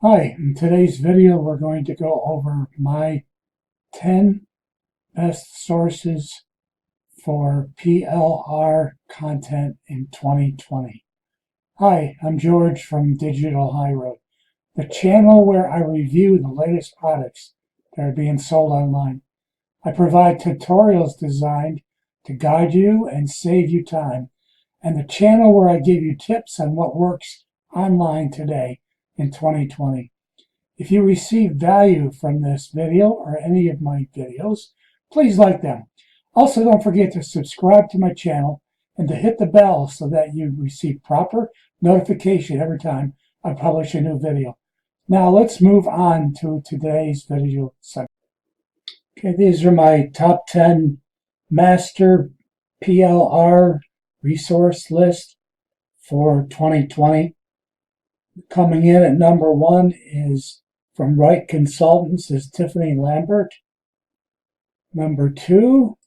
Hi, in today's video we're going to go over my 10 best sources for PLR content in 2020. Hi, I'm George from Digital High Road, the channel where I review the latest products that are being sold online. I provide tutorials designed to guide you and save you time, and the channel where I give you tips on what works online today in 2020. If you receive value from this video or any of my videos, please like them. Also, don't forget to subscribe to my channel and to hit the bell so that you receive proper notification every time I publish a new video. Now let's move on to today's video segment. Okay, these are my top 10 master PLR resource list for 2020. Coming in at number 1 is from Wright Consultants is Tiffany Lambert. Number 2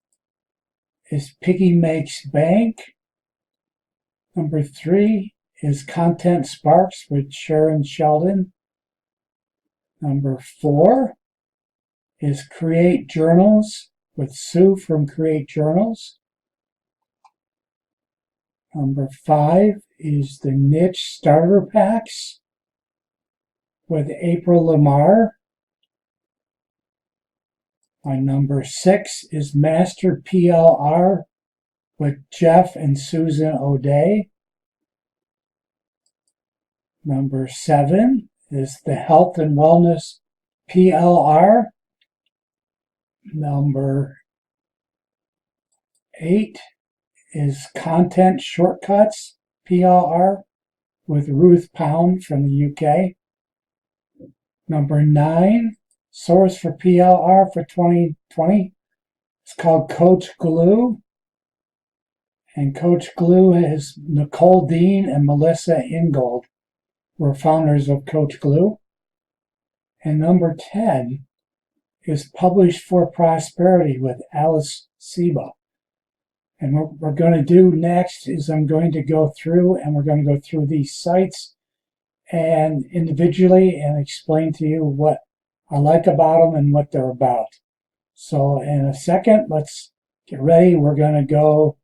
is Piggy Makes Bank. Number 3 is ContentSparks with Sharon Sheldon. Number 4 is Create Journals with Sue from Create Journals. Number 5 is the Niche Starter Packs with April Lamar. My number 6 is Master PLR with Jeff and Susan O'Day. Number 7 is the Health and Wellness PLR. Number 8 is Content Shortcuts PLR with Ruth Pound from the UK. Number 9, source for PLR for 2020. It's called Coach Glue. And Coach Glue is Nicole Dean and Melissa Ingold were founders of Coach Glue. And number 10 is Publish for Prosperity with Alice Seba. And what we're going to do next is I'm going to go through and we're going to go through these sites and individually and explain to you what I like about them and what they're about. So in a second, let's get ready. We're going to go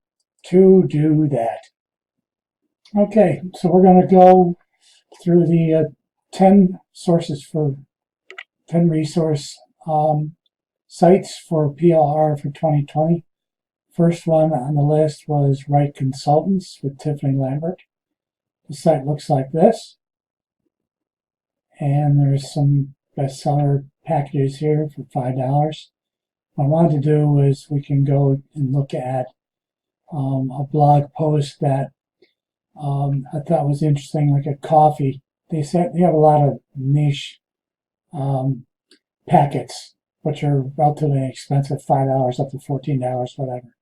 to do that. Okay, so we're going to go through the 10 sources for 10 resource sites for PLR for 2020. First one on the list was Wright Consultants with Tiffany Lambert. The site looks like this. And there's some bestseller packages here for $5. What I wanted to do is we can go and look at a blog post that I thought was interesting, like a coffee. They said they have a lot of niche packets, which are relatively inexpensive, $5 up to $14, whatever.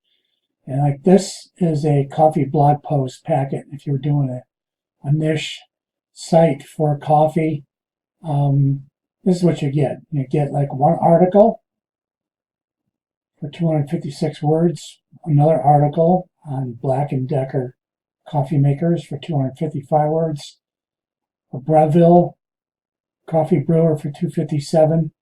And like this is a coffee blog post packet. If you're doing a niche site for coffee, this is what you get. You get like one article for 256 words, another article on Black & Decker coffee makers for 255 words, a Breville coffee brewer for 257.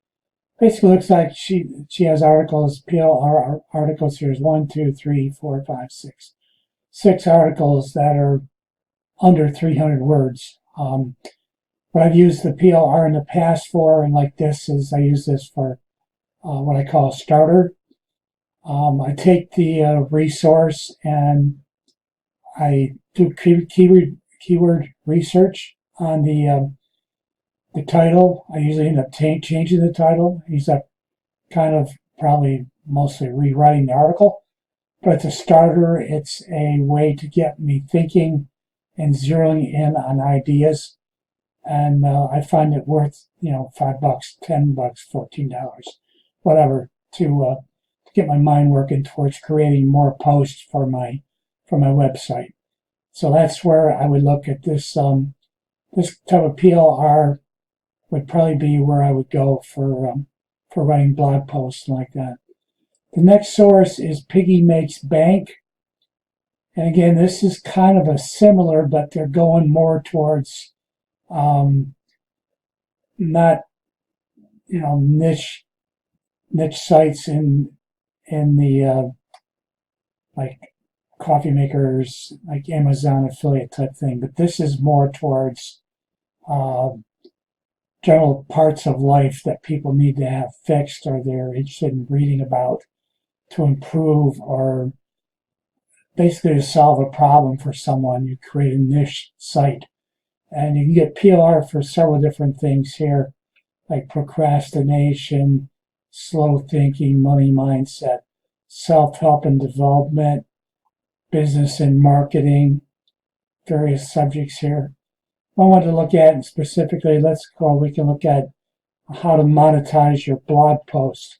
Basically looks like she has articles, PLR articles. Here's 1, 2, 3, 4, 5, 6. 6 articles that are under 300 words. What I've used the PLR in the past for, and like this, is I use this for what I call a starter. I take the resource and I do keyword research on the title. I usually end up changing the title. I use up kind of probably mostly rewriting the article. But it's a starter. It's a way to get me thinking and zeroing in on ideas. And I find it worth, $5, $10, $14, whatever, to get my mind working towards creating more posts for my website. So that's where I would look at this. This type of PLR would probably be where I would go for writing blog posts like that. The next source is Piggy Makes Bank. And again, this is kind of a similar, but they're going more towards not, niche sites in the like coffee makers, like Amazon affiliate type thing, but this is more towards uh, general parts of life that people need to have fixed or they're interested in reading about to improve or basically to solve a problem for someone. You create a niche site and you can get PLR for several different things here, like procrastination, slow thinking, money mindset, self-help and development, business and marketing, various subjects here. I want to look at, and specifically, we can look at how to monetize your blog post.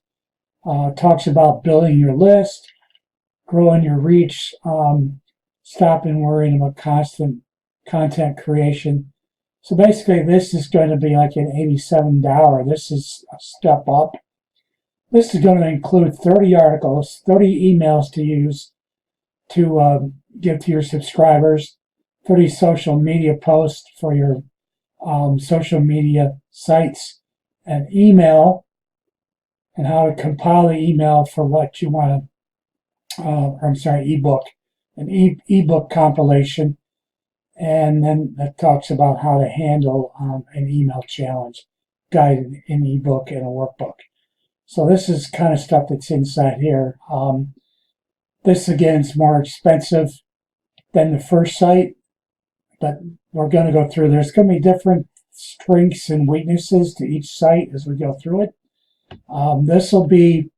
Talks about building your list, growing your reach, stopping worrying about constant content creation. So basically, this is going to be like an $87. This is a step up. This is going to include 30 articles, 30 emails to use to give to your subscribers, 30 social media posts for your social media sites, an email, and how to compile the email for what you want to, ebook, an ebook compilation, and then that talks about how to handle an email challenge, guide in ebook and a workbook. So this is kind of stuff that's inside here. This again is more expensive than the first site, but we're going to go through. There's going to be different strengths and weaknesses to each site as we go through it. This will be,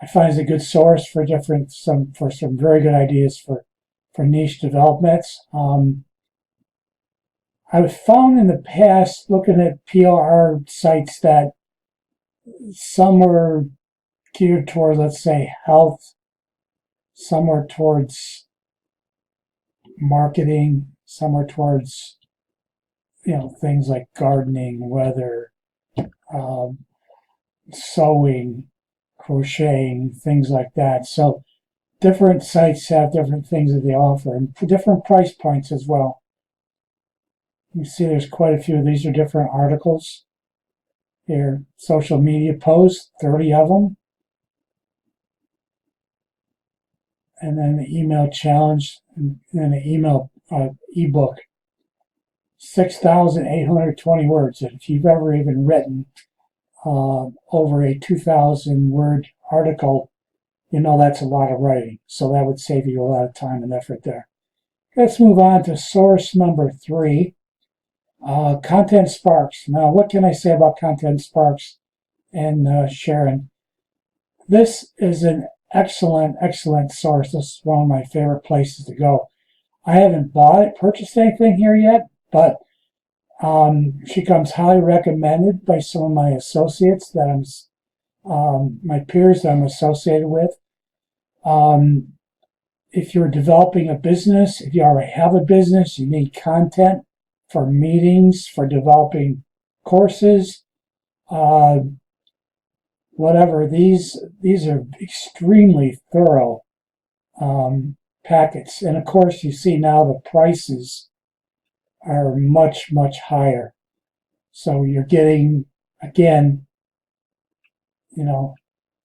I find, is a good source for some very good ideas for niche developments. I've found in the past, looking at PLR sites, that some are geared toward, let's say, health, some are towards marketing, some are towards, things like gardening, weather, sewing, crocheting, things like that. So different sites have different things that they offer and for different price points as well. You see there's quite a few. These are different articles. Here, social media posts, 30 of them. And then the email challenge, and then the email ebook, 6,820 words. And if you've ever even written over a 2,000 word article, that's a lot of writing. So that would save you a lot of time and effort there. Let's move on to source number 3, ContentSparks. Now, what can I say about ContentSparks and Sharon? This is an excellent source. This is one of my favorite places to go. I haven't purchased anything here yet, but she comes highly recommended by some of my associates my peers that I'm associated with. If you're developing a business, if you already have a business, you need content for meetings, for developing courses, whatever. These are extremely thorough packets. And of course, you see now the prices are much higher. So you're getting, again,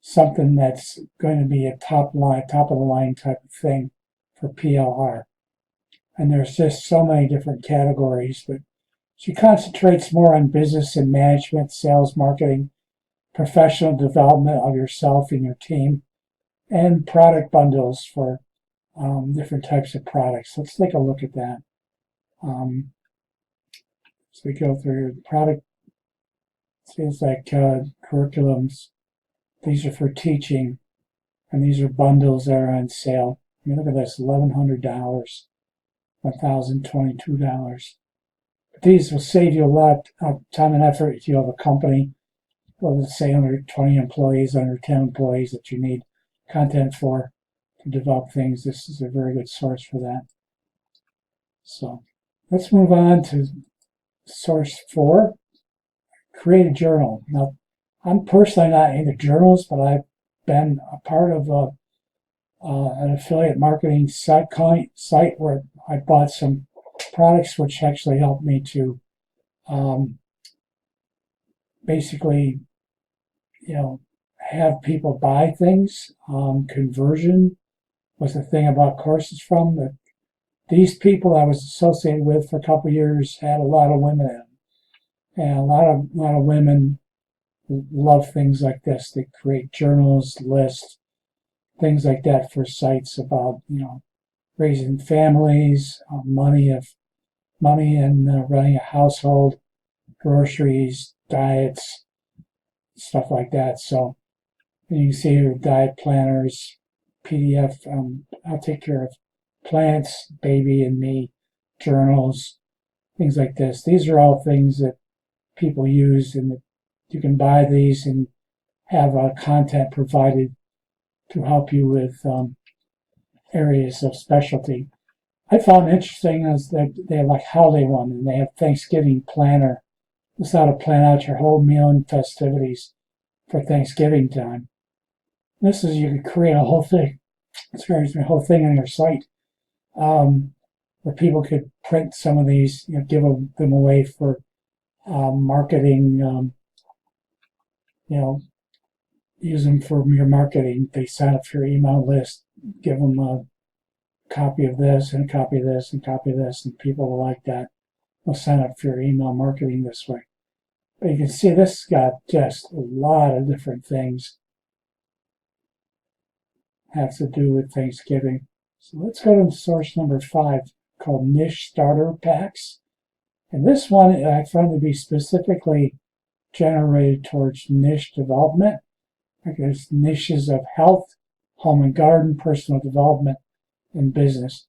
something that's going to be a top of the line type of thing for PLR. And there's just so many different categories, but she concentrates more on business and management, sales, marketing, professional development of yourself and your team, and product bundles for different types of products. Let's take a look at that. So we go through the product. Things like curriculums. These are for teaching, and these are bundles that are on sale. I mean, look at this, $1,100, $1,022. But these will save you a lot of time and effort if you have a company, let's say under 20 employees, under 10 employees that you need content for to develop things. This is a very good source for that. So let's move on to source 4, create a journal. Now, I'm personally not into journals, but I've been a part of an affiliate marketing site where I bought some products which actually helped me to basically, have people buy things. Conversion was the thing about courses from. These people I was associated with for a couple of years had a lot of women in them. And a lot of women love things like this. They create journals, lists, things like that for sites about, raising families, money and running a household, groceries, diets, stuff like that. So you can see your diet planners, PDF. I'll take care of plants, baby and me, journals, things like this. These are all things that people use, and that you can buy these and have content provided to help you with areas of specialty. I found interesting is that they have like holiday one, and they have Thanksgiving planner. It's how to plan out your whole meal and festivities for Thanksgiving time. This is, you could create a whole thing, a whole thing on your site, where people could print some of these, give them away for marketing, use them for your marketing. They sign up for your email list, give them a copy of this and a copy of this and a copy of this, and people will like that. They'll sign up for your email marketing this way. But you can see this got just a lot of different things have to do with Thanksgiving. So let's go to source number 5, called Niche Starter Packs. And this one I found to be specifically generated towards niche development. Like there's niches of health, home and garden, personal development, and business.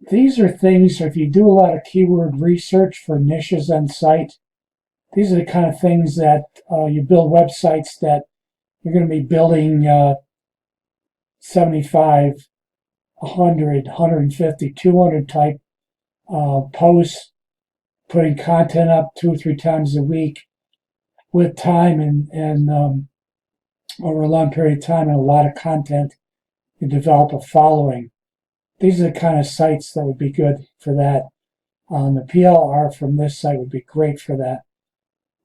These are things, if you do a lot of keyword research for niches on site, these are the kind of things that you build websites that you're going to be building 75, 100, 150, 200 type posts, putting content up 2 or 3 times a week with time and over a long period of time and a lot of content, you develop a following. These are the kind of sites that would be good for that. The PLR from this site would be great for that.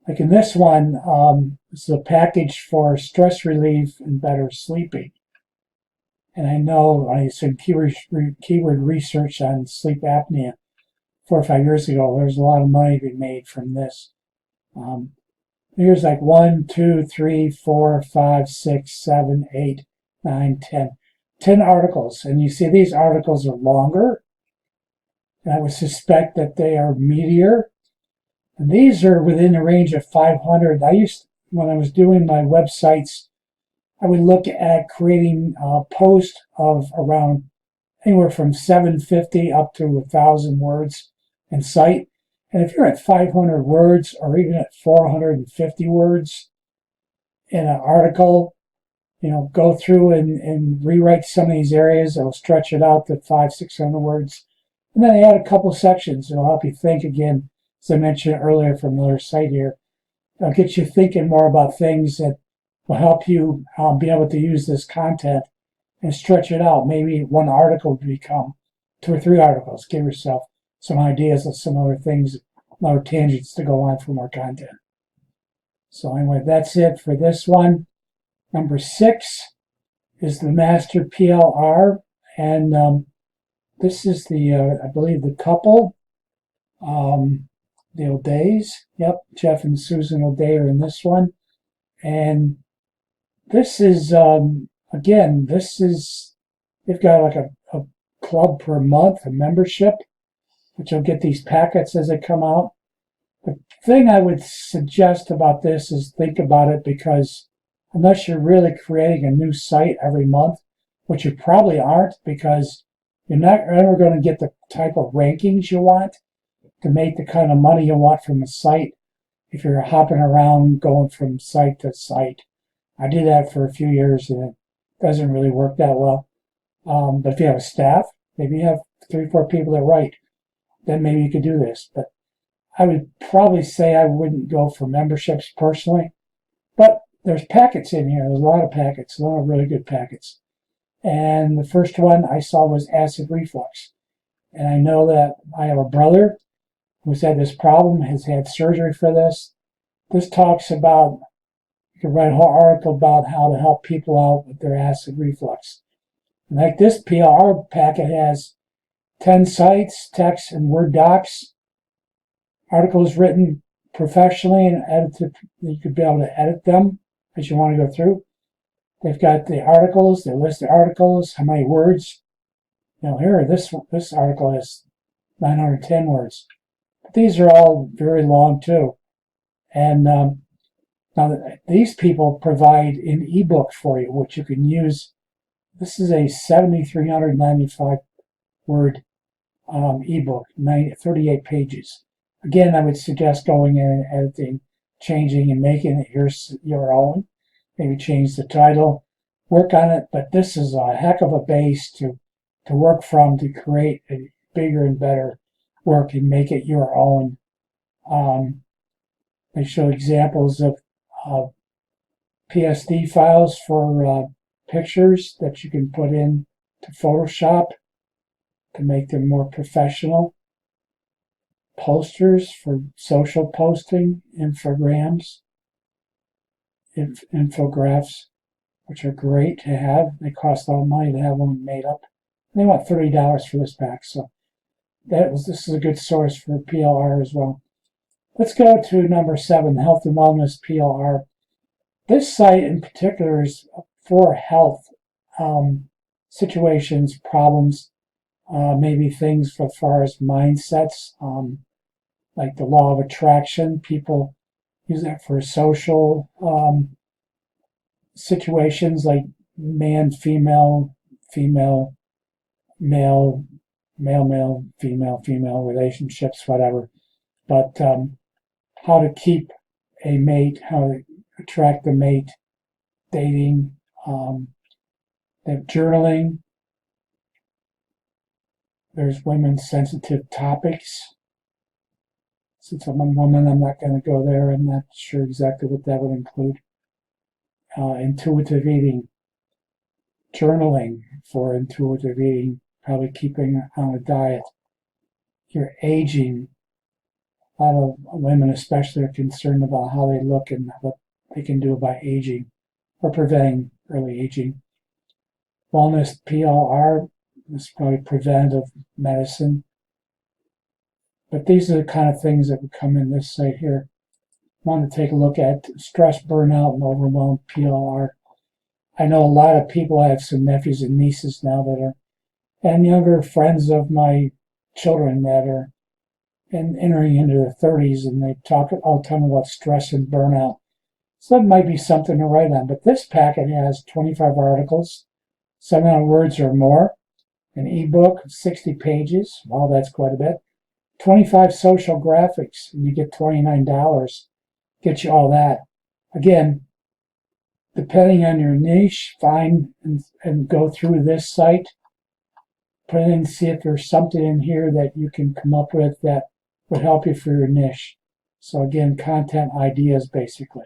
Like in this one, this is a package for stress relief and better sleeping. And I know I did keyword research on sleep apnea 4 or 5 years ago. There's a lot of money to be made from this. Here's like 1, 2, 3, 4, 5, 6, 7, 8, 9, 10 articles. And you see these articles are longer. And I would suspect that they are meatier. And these are within the range of 500. When I was doing my websites, I would look at creating a post of around anywhere from 750 up to 1,000 words in site. And if you're at 500 words or even at 450 words in an article, go through and rewrite some of these areas. It'll stretch it out to 500-600 words. And then add a couple sections. It'll help you think again, as I mentioned earlier from another site here. It'll get you thinking more about things that will help you be able to use this content and stretch it out. Maybe one article will become 2 or 3 articles. Give yourself some ideas of some other things, other tangents to go on for more content. So anyway, that's it for this one. Number 6 is the Master PLR, and this is the, I believe, the couple, the O'Days. Yep, Jeff and Susan O'Day are in this one. And this is, again, they've got like a club per month, a membership, which you'll get these packets as they come out. The thing I would suggest about this is think about it, because unless you're really creating a new site every month, which you probably aren't, because you're not ever going to get the type of rankings you want to make the kind of money you want from a site if you're hopping around going from site to site. I did that for a few years and it doesn't really work that well. But if you have a staff, maybe you have 3 or 4 people that write, then maybe you could do this. But I would probably say I wouldn't go for memberships personally. But there's packets in here. There's a lot of packets, a lot of really good packets. And the first one I saw was acid reflux. And I know that I have a brother who's had this problem, has had surgery for this. This talks about, you can write a whole article about how to help people out with their acid reflux. And like this PLR packet has 10 sites, text, and Word docs. Articles written professionally and edited. You could be able to edit them as you want to go through. They've got the articles, they list the articles, how many words. Here, this article has 910 words. But these are all very long too. And now these people provide an ebook for you, which you can use. This is a 7,395 word ebook, 38 pages. Again, I would suggest going in and editing, changing, and making it your own. Maybe change the title, work on it. But this is a heck of a base to work from to create a bigger and better work and make it your own. They show examples of PSD files for pictures that you can put in to Photoshop to make them more professional. Posters for social posting, infograms, infographs, which are great to have. They cost a lot of money to have them made up. And they want $30 for this pack, so this is a good source for PLR as well. Let's go to number 7, Health and Wellness PLR. This site in particular is for health situations, problems, maybe things as far as mindsets, like the law of attraction. People use that for social situations like man, female, female, male, male, male, female, female relationships, whatever. But how to keep a mate, how to attract the mate, dating, journaling. There's women's sensitive topics. Since I'm a woman, I'm not going to go there. I'm not sure exactly what that would include. Intuitive eating, journaling for intuitive eating, probably keeping on a diet. You're aging. A lot of women especially are concerned about how they look and what they can do about aging or preventing early aging. Wellness PLR is probably preventive medicine. But these are the kind of things that would come in this site here. I want to take a look at stress, burnout, and overwhelmed PLR. I know a lot of people. I have some nephews and nieces now and younger friends of my children that are entering into their 30s, and they talk all the time about stress and burnout. So that might be something to write on. But this packet has 25 articles, 700 words or more, an ebook of 60 pages. Wow, that's quite a bit. 25 social graphics, and you get $29. Get you all that. Again, depending on your niche, find and go through this site, put it in, see if there's something in here that you can come up with that would help you for your niche. So again, content ideas basically.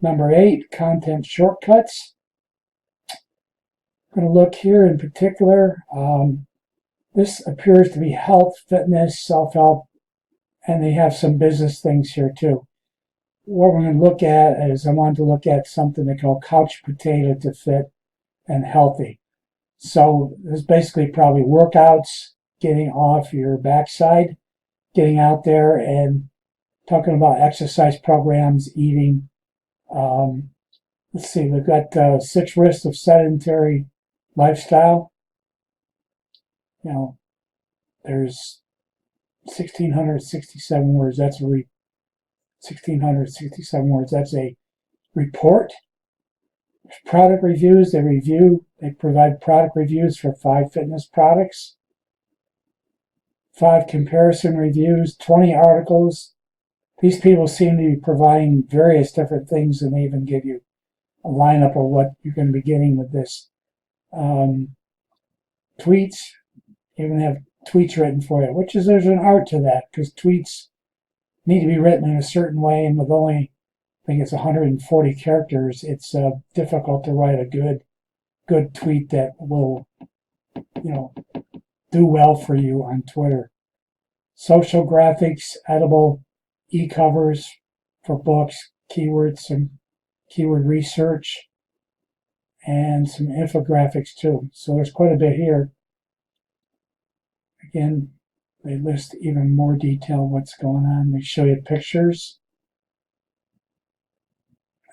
Number 8, content shortcuts. I'm going to look here in particular. This appears to be health, fitness, self-help, and they have some business things here too. What we're going to look at is I wanted to look at something they call couch potato to fit and healthy. So this is basically probably workouts, getting off your backside, getting out there and talking about exercise programs, eating. Let's see, we've got 6 risks of sedentary lifestyle. There's 1,667 words. That's 1,667 words. That's a report. There's product reviews. They provide product reviews for 5 fitness products, 5 comparison reviews, 20 articles. These people seem to be providing various different things, and they even give you a lineup of what you're going to be getting with this. Tweets, even have tweets written for you, there's an art to that, because tweets need to be written in a certain way, and with only, I think it's 140 characters, it's difficult to write a good tweet that will, do well for you on Twitter. Social graphics, edible e-covers, for books, keywords, some keyword research, and some infographics too. So there's quite a bit here. Again, they list even more detail what's going on. They show you pictures.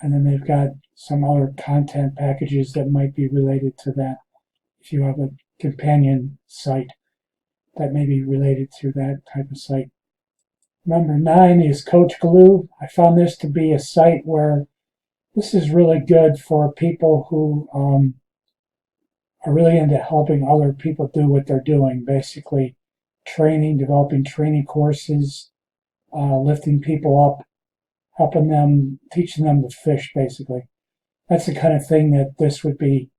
And then they've got some other content packages that might be related to that. If you have a companion site that may be related to that type of site. Number 9 is Coach Glue. I found this to be a site where this is really good for people who are really into helping other people do what they're doing. Basically, training, developing training courses, lifting people up, helping them, teaching them to fish, basically. That's the kind of thing that this would be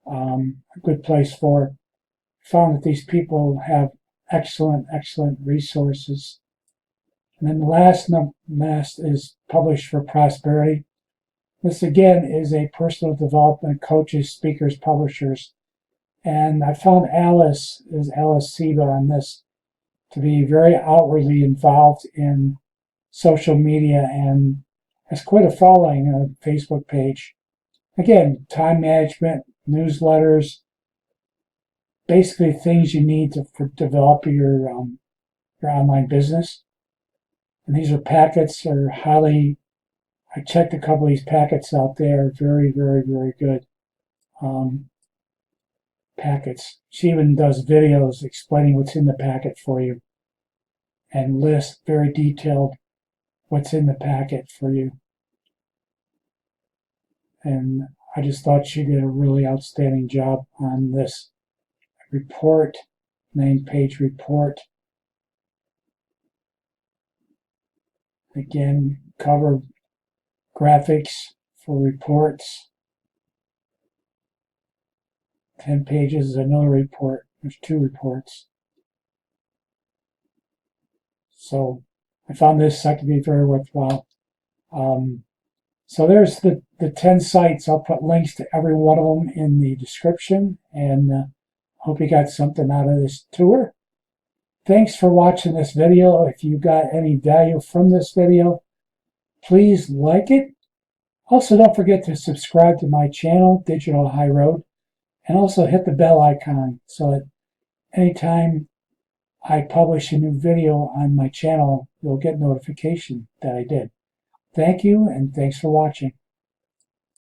a good place for. I found that these people have excellent resources. And then the last is Publish for Prosperity. This again is a personal development coaches, speakers, publishers. And I found Alice Seba on this to be very outwardly involved in social media and has quite a following on a Facebook page. Again, time management, newsletters, basically things you need to develop your online business. And these are packets are highly, I checked a couple of these packets out there, very good packets. She even does videos explaining what's in the packet for you and lists very detailed what's in the packet for you. And I just thought she did a really outstanding job on this report, 9-page report. Again, cover graphics for reports. 10 pages is another report. There's 2 reports. So I found this site to be very worthwhile. So there's the 10 sites. I'll put links to every one of them in the description, and hope you got something out of this tour. Thanks for watching this video. If you got any value from this video, please like it. Also, don't forget to subscribe to my channel, Digital High Road, and also hit the bell icon so that anytime I publish a new video on my channel, you'll get notification that I did. Thank you, and thanks for watching.